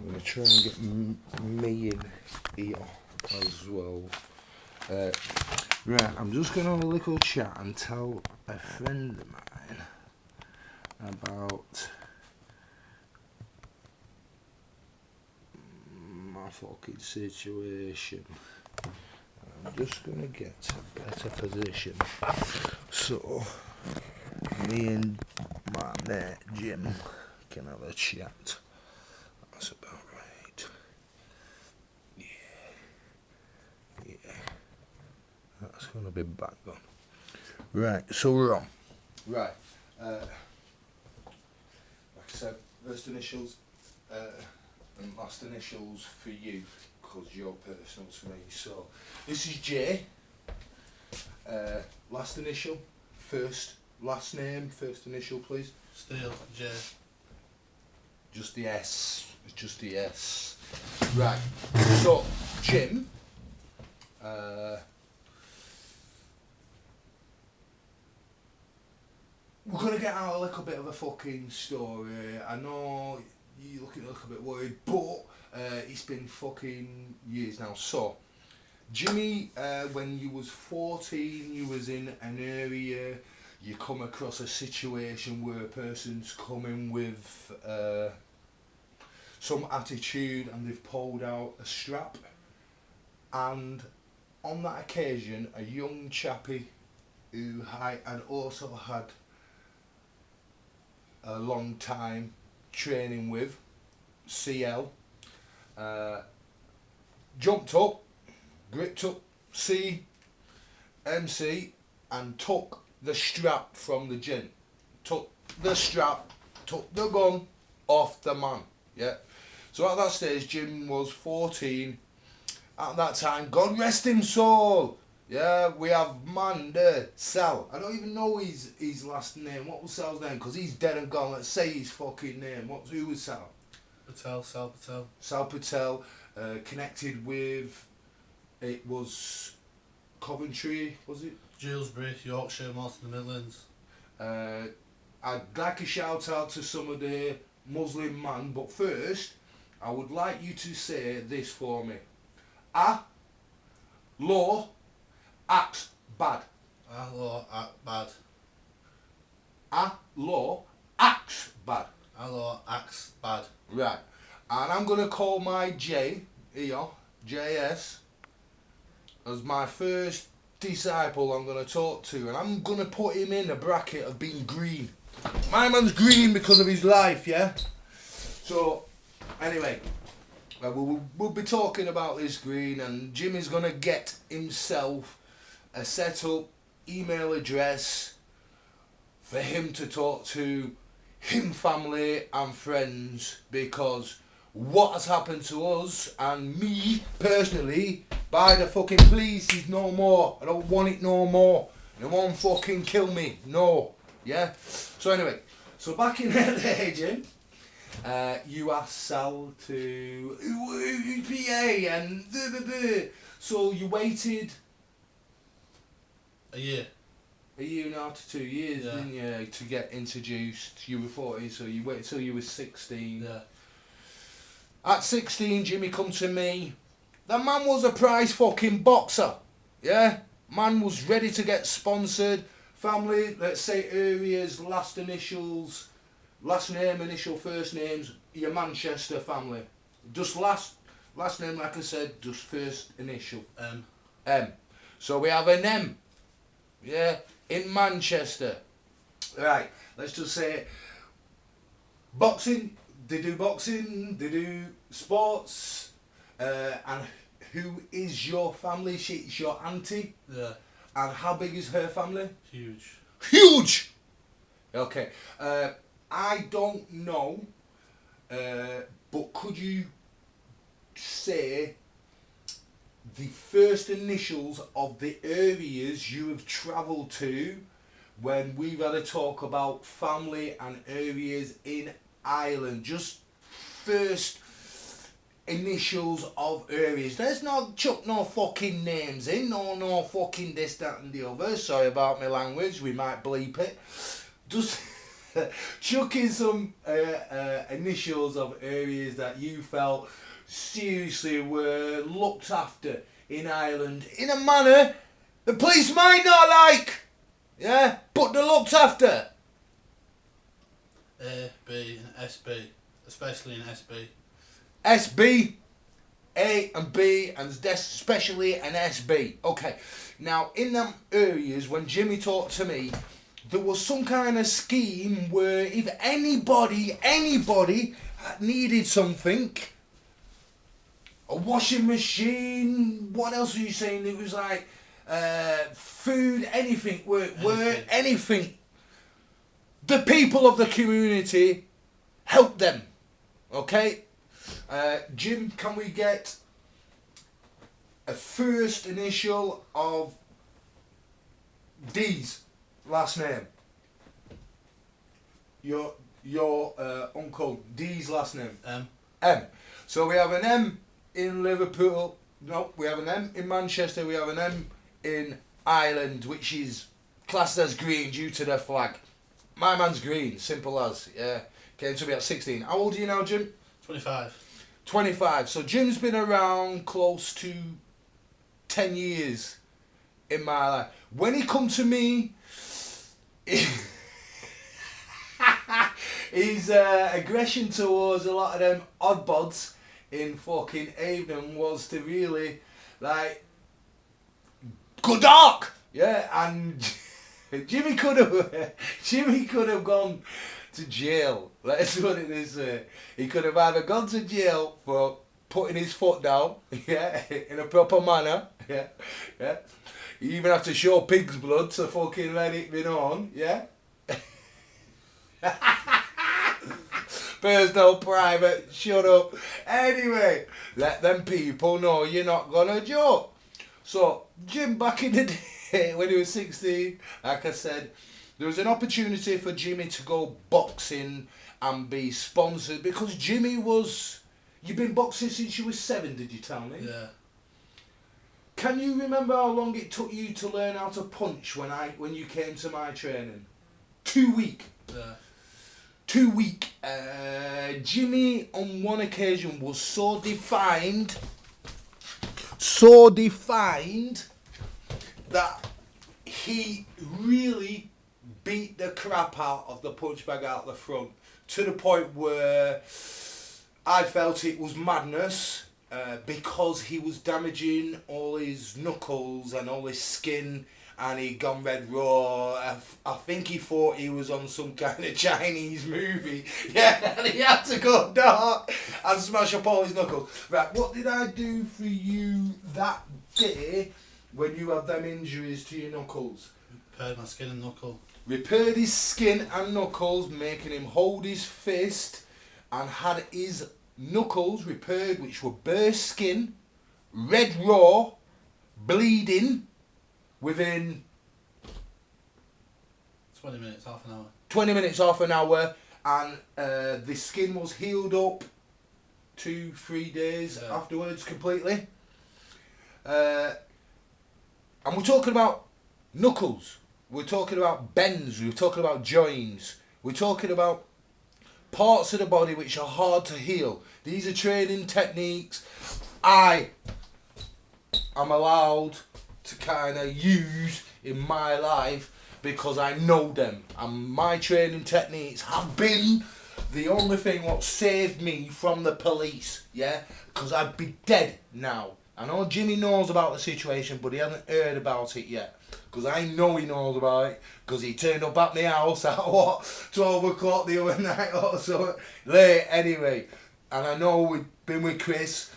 I'm going to try and get me in here as well. Right, I'm just going to have a little chat and tell a friend of mine about my fucking situation. I'm just going to get a better position so me and my mate Jim can have a chat. That's about right. Yeah. That's going to be back on. Right, so we're on. Right. Like I said, first initials and last initials for you, because you're personal to me. So, this is J. Last initial, last name, first initial, please. Steele, J. Just the S. It's just the S. Right. So, Jim. We're going to get out a little bit of a fucking story. I know you're looking a little bit worried, but it's been fucking years now. So, Jimmy, when you was 14, you was in an area, you come across a situation where a person's coming with some attitude and they've pulled out a strap. And on that occasion, a young chappie who had also had a long time training with, CL, jumped up, gripped up MC and took the strap from the gent. Took the strap, took the gun off the man. Yeah. So at that stage, Jim was 14. At that time, God rest him soul. Yeah, we have man there, Sal. I don't even know his last name. What was Sal's name? Because he's dead and gone. Let's say his fucking name. Who was Sal? Sal Patel. Sal Patel, connected with, it was Coventry, was it? Dewsbury, Yorkshire, Morton, the Midlands. I'd like a shout out to some of the Muslim man, but first, I would like you to say this for me. Law acts bad. Law act bad. Law acts bad. Law acts bad. Right. And I'm going to call my J, here, JS, as my first disciple I'm going to talk to. And I'm going to put him in a bracket of being green. My man's green because of his life, yeah? So, anyway, we'll be talking about this green, and Jimmy's going to get himself a set-up email address for him to talk to him family and friends, because what has happened to us and me personally, by the fucking police, is no more. I don't want it no more. They won't fucking kill me. No. Yeah? So anyway, so back in that day, Jim, you asked Sal to PA and so you waited a year and a half to 2 years, yeah, didn't you, to get introduced. You were 14, so you waited till you were 16. Yeah. At 16, Jimmy come to me. The man was a prize fucking boxer. Yeah? Man was ready to get sponsored. Family, let's say areas, last initials, last name, initial, first names, your Manchester family. Just last name, like I said, just first initial. M. So we have an M. Yeah? In Manchester. Right, let's just say boxing, they do sports, and who is your family? She's your auntie? Yeah. And how big is her family? Huge. Huge! Okay, I don't know, but could you say the first initials of the areas you have travelled to when we've had a talk about family and areas in Ireland? Just first initials of areas. There's no chuck no fucking names in, no fucking this, that and the other. Sorry about my language, we might bleep it. Just chuck in some initials of areas that you felt seriously were looked after in Ireland in a manner the police might not like, yeah, but they're looked after. A, B and SB, especially in SB. SB, A and B, and especially an SB. Okay, now in them areas when Jimmy talked to me, there was some kind of scheme where if anybody needed something, a washing machine, what else were you saying? It was like food, anything, anything. The people of the community help them. Okay? Jim, can we get a first initial of D's last name? Your uncle D's last name? M. So we have an M in Liverpool. No, we have an M in Manchester. We have an M in Ireland, which is classed as green due to their flag. My man's green, simple as. Yeah, came to me at 16. How old are you now, Jim? 25. 25. So Jim's been around close to 10 years in my life. When he come to me, his aggression towards a lot of them oddbods in fucking Avon was to really, like, good dog! Yeah, and Jimmy could have gone to jail. Let's put it this way. He could have either gone to jail for putting his foot down, yeah, in a proper manner, yeah. You even have to show pig's blood to fucking let it be known, yeah. Personal, private, shut up. Anyway, let them people know you're not gonna joke. So, Jim, back in the day, when he was 16, like I said, there was an opportunity for Jimmy to go boxing and be sponsored because Jimmy was... You've been boxing since you were 7, did you tell me? Yeah. Can you remember how long it took you to learn how to punch when you came to my training? 2 weeks. Yeah. 2 weeks. Jimmy, on one occasion, was so defined that he really beat the crap out of the punch bag out the front to the point where I felt it was madness because he was damaging all his knuckles and all his skin and he'd gone red raw. I think he thought he was on some kind of Chinese movie. Yeah, and he had to go dark and smash up all his knuckles. Right, what did I do for you that day when you had them injuries to your knuckles? Repaired my skin and knuckle. Repaired his skin and knuckles, making him hold his fist, and had his knuckles repaired, which were bare skin, red raw, bleeding, within 20 minutes, half an hour. 20 minutes, half an hour, and the skin was healed up 2-3 days afterwards completely. And we're talking about knuckles, we're talking about bends, we're talking about joints, we're talking about parts of the body which are hard to heal. These are training techniques I am allowed to kind of use in my life because I know them, and my training techniques have been the only thing what saved me from the police, yeah, because I'd be dead now. I know Jimmy knows about the situation, but he hasn't heard about it yet, because I know he knows about it, because he turned up at my house at 12 o'clock the other night or so, late anyway, and I know we've been with Chris,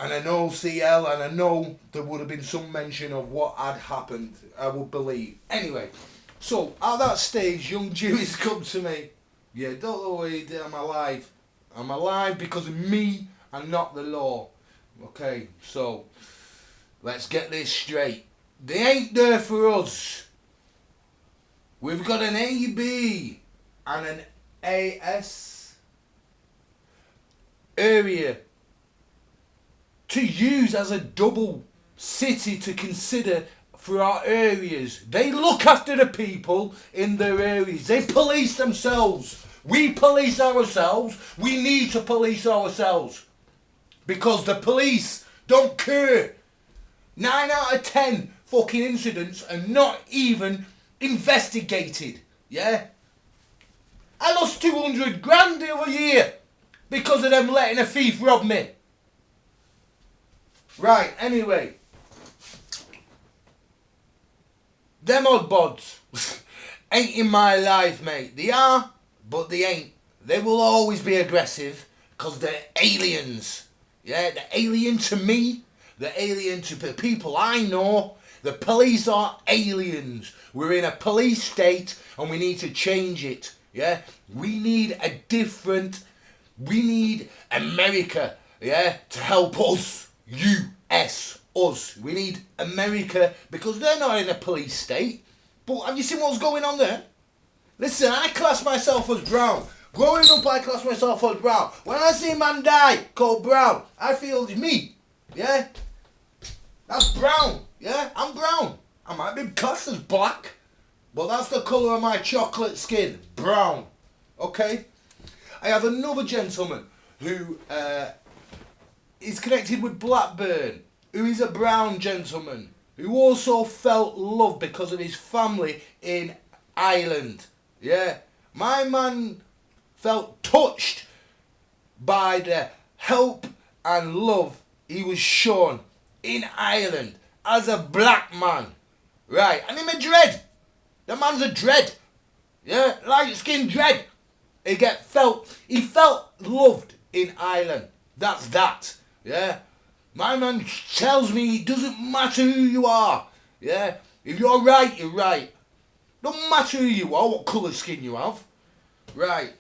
and I know CL, and I know there would have been some mention of what had happened, I would believe. Anyway, so at that stage, young Jimmy's come to me. Yeah, don't know what he did, I'm alive. I'm alive because of me and not the law. Okay, so let's get this straight. They ain't there for us. We've got an AB and an AS area to use as a double city to consider for our areas. They look after the people in their areas. They police themselves. We police ourselves. We need to police ourselves. Because the police don't care. 9 out of 10 fucking incidents are not even investigated. Yeah? I lost 200 grand the other year because of them letting a thief rob me. Right, anyway. Them odd bods ain't in my life, mate. They are, but they ain't. They will always be aggressive because they're aliens. Yeah, they're alien to me. They're alien to the people I know. The police are aliens. We're in a police state and we need to change it. Yeah, we need we need America, yeah, to help us. US, us. We need America because they're not in a police state. But have you seen what's going on there? Listen, I class myself as brown. Growing up, I class myself as brown. When I see a man die called brown, I feel it's me. Yeah? That's brown. Yeah? I'm brown. I might be classed as black, but that's the colour of my chocolate skin. Brown. Okay? I have another gentleman who is connected with Blackburn, who is a brown gentleman, who also felt love because of his family in Ireland. Yeah? My man felt touched by the help and love he was shown in Ireland as a black man. Right, and him a dread. The man's a dread. Yeah, light skin dread. He felt loved in Ireland. That's that. Yeah. My man tells me it doesn't matter who you are. Yeah. If you're right, you're right. Don't matter who you are, what colour skin you have. Right.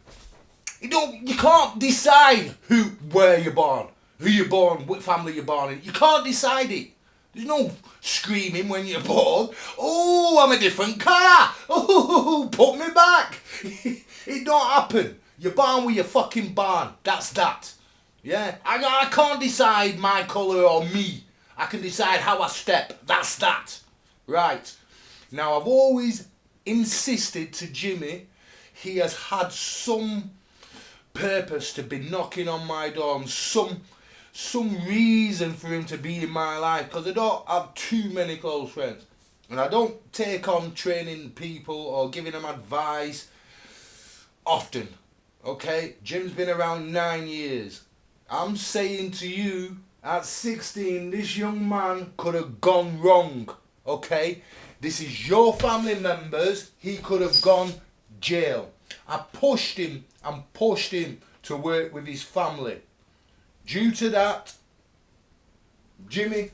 You can't decide where you're born, who you're born, what family you're born in. You can't decide it. There's no screaming when you're born. Oh, I'm a different colour. Oh, put me back. It don't happen. You're born with your fucking barn. That's that. Yeah? I can't decide my colour or me. I can decide how I step. That's that. Right. Now, I've always insisted to Jimmy, he has had some purpose to be knocking on my door and some reason for him to be in my life, because I don't have too many close friends and I don't take on training people or giving them advice often. Okay, Jim's been around 9 years. I'm saying to you, at 16 this young man could have gone wrong. Okay, this is your family members. He could have gone jail. I pushed him to work with his family. Due to that, Jimmy,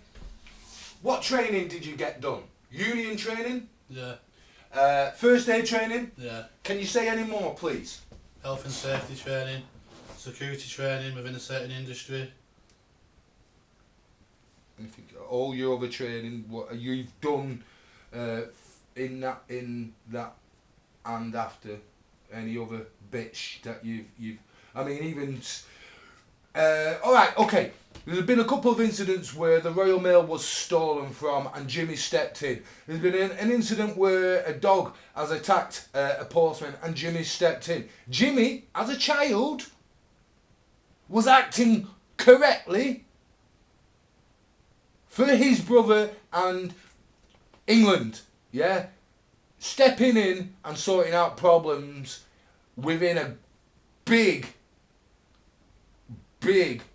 what training did you get done? Union training? Yeah. First aid training? Yeah. Can you say any more, please? Health and safety training, security training within a certain industry. I think all your other training, what you've done in that and after, any other bits that you've I mean, even alright, okay, there's been a couple of incidents where the Royal Mail was stolen from and Jimmy stepped in. There's been an incident where a dog has attacked a postman and Jimmy stepped in. Jimmy, as a child, was acting correctly for his brother and England, yeah? Stepping in and sorting out problems within a big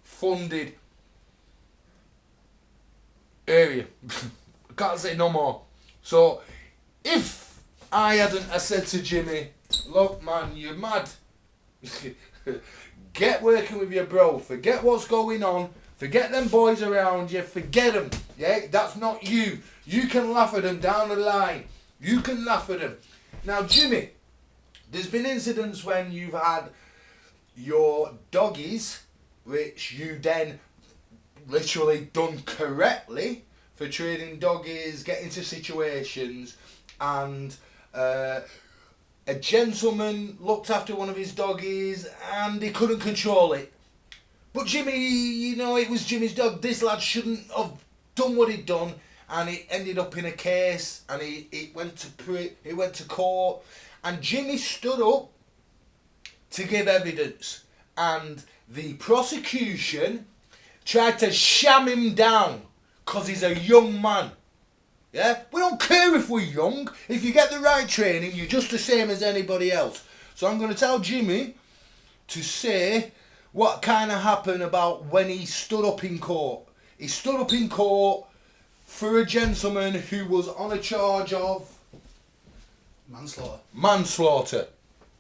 funded area. I can't say no more. So, if I hadn't said to Jimmy, look man, you're mad. Get working with your bro. Forget what's going on. Forget them boys around you. Forget them. Yeah, that's not you. You can laugh at them down the line. You can laugh at them. Now, Jimmy, there's been incidents when you've had your doggies, which you then literally done correctly for training doggies, get into situations, and a gentleman looked after one of his doggies and he couldn't control it. But Jimmy, you know, it was Jimmy's dog. This lad shouldn't have done what he'd done, and it ended up in a case, and it went to court, and Jimmy stood up to give evidence, and the prosecution tried to sham him down because he's a young man. Yeah, we don't care if we're young. If you get the right training, you're just the same as anybody else. So I'm going to tell Jimmy to say what kind of happened about when he stood up in court. He stood up in court for a gentleman who was on a charge of manslaughter.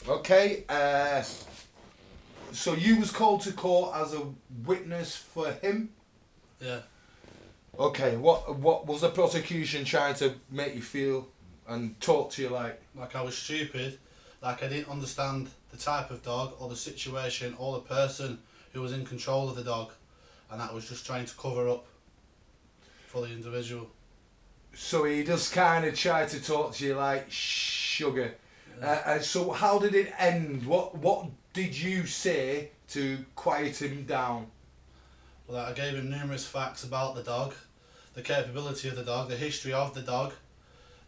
Okay. So you was called to court as a witness for him. Yeah. Okay, what was the prosecution trying to make you feel and talk to you like? Like I was stupid, like I didn't understand the type of dog or the situation or the person who was in control of the dog, and that was just trying to cover up for the individual. So he just kind of tried to talk to you like sugar. Yeah. So how did it end? What did you say to quiet him down? Well, I gave him numerous facts about the dog, the capability of the dog, the history of the dog,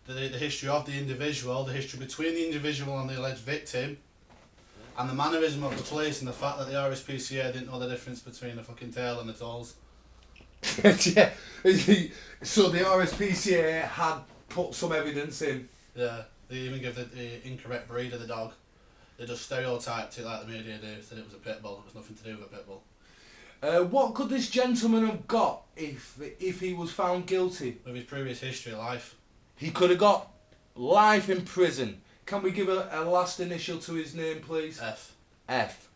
the history of the individual, the history between the individual and the alleged victim, and the mannerism of the police, and the fact that the RSPCA didn't know the difference between a fucking tail and a toes. Yeah. So the RSPCA had put some evidence in. Yeah, they even give the incorrect breed of the dog. They just stereotyped it like the media do, said it was a pit bull. It was nothing to do with a pit bull. What could this gentleman have got if he was found guilty? With his previous history of life. He could have got life in prison. Can we give a last initial to his name, please? F. F.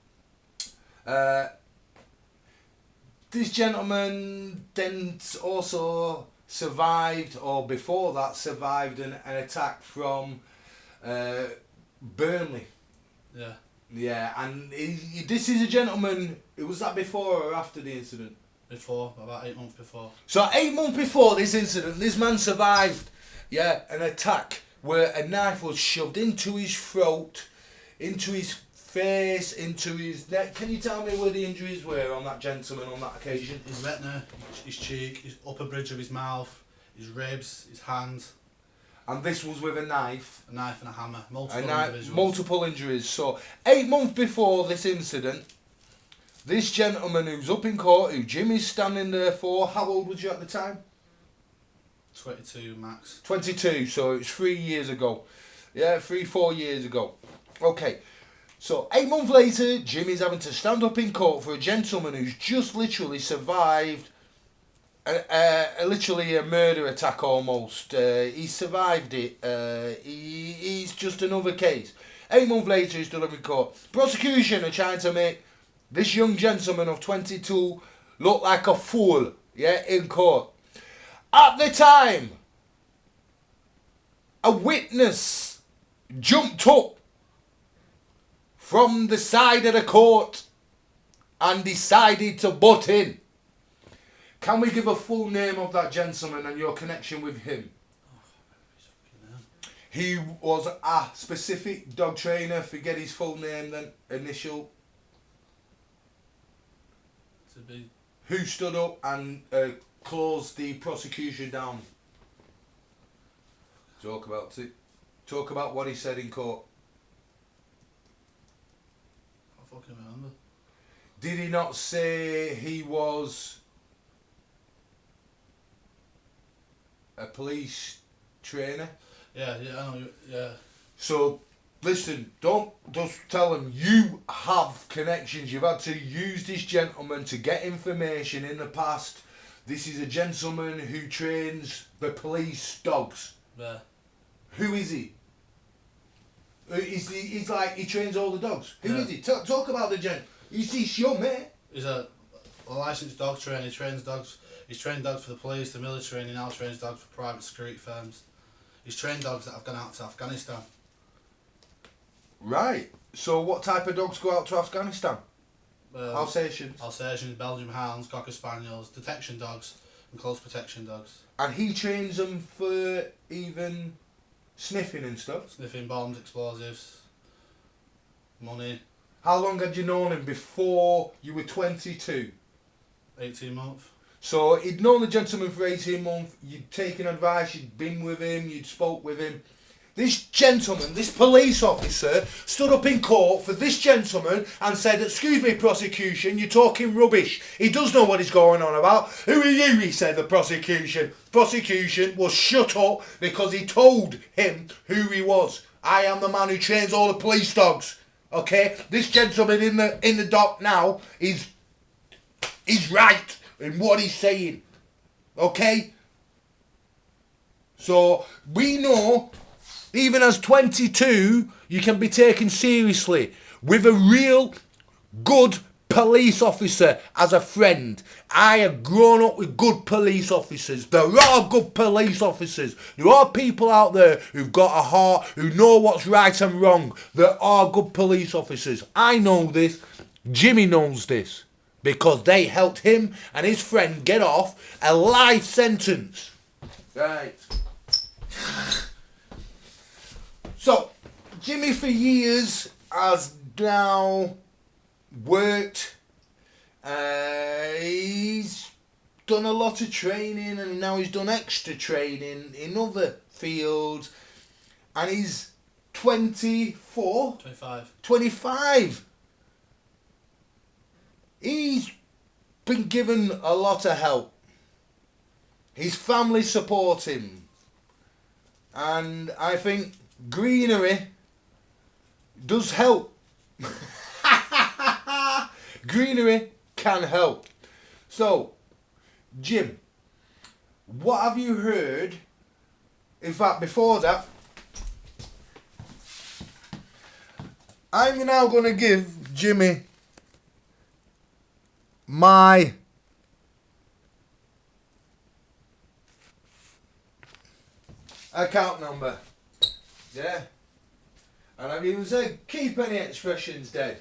This gentleman then also survived, or before that survived an attack from Burnley. Yeah. Yeah, and this is a gentleman. Was that before or after the incident? Before, about 8 months before. So 8 months before this incident, this man survived, an attack where a knife was shoved into his throat, into his face, into his neck. Can you tell me where the injuries were on that gentleman on that occasion? His retina, his cheek, his upper bridge of his mouth, his ribs, his hands. And this was with a knife. A knife and a hammer. Individuals. Multiple injuries. So 8 months before this incident, this gentleman who's up in court, who Jimmy's standing there for, how old was you at the time? 22 max. 22, so it's 3 years ago. Yeah, 3-4 years ago. Okay, so 8 months later, Jimmy's having to stand up in court for a gentleman who's just literally survived literally a murder attack almost. He survived it. He's just another case. 8 months later, he's still up in court. Prosecution are trying to make this young gentleman of 22 look like a fool, in court. At the time, a witness jumped up from the side of the court and decided to butt in. Can we give a full name of that gentleman and your connection with him? He was a specific dog trainer. Forget his full name then. Initial. Who stood up and closed the prosecution down? Talk about it. Talk about what he said in court. I fucking remember. Did he not say he was a police trainer? Yeah, I know. Yeah. So, listen, don't just tell them you have connections. You've had to use this gentleman to get information in the past. This is a gentleman who trains the police dogs. Yeah. Who is he? He's like, he trains all the dogs. Who is he? Talk about the gent. He's your mate. He's a licensed dog trainer. He trains dogs. He's trained dogs for the police, the military, and he now trains dogs for private security firms. He's trained dogs that have gone out to Afghanistan. Right. So what type of dogs go out to Afghanistan? Alsatians. Alsatians, Belgian Hounds, Cocker Spaniels, detection dogs, and close protection dogs. And he trains them for even sniffing and stuff? Sniffing bombs, explosives, money. How long had you known him before you were 22? 18 months. So he'd known the gentleman for 18 months, you'd taken advice, you'd been with him, you'd spoke with him. This gentleman, this police officer, stood up in court for this gentleman and said, excuse me, prosecution, you're talking rubbish. He does know what he's going on about. Who are you, he said, the prosecution. Prosecution was shut up because he told him who he was. I am the man who trains all the police dogs. Okay? This gentleman in the dock now is right in what he's saying. Okay? So, we know... Even as 22, you can be taken seriously with a real good police officer as a friend. I have grown up with good police officers. There are good police officers. There are people out there who've got a heart, who know what's right and wrong. There are good police officers. I know this. Jimmy knows this. Because they helped him and his friend get off a life sentence. Right. So, Jimmy for years has now worked, he's done a lot of training and now he's done extra training in other fields, and he's 24? 25. 25! He's been given a lot of help. His family support him, and I think greenery does help. Greenery can help. So, Jim, what have you heard? In fact, before that, I'm now going to give Jimmy my account number. Yeah. And I've even said, keep any expressions dead.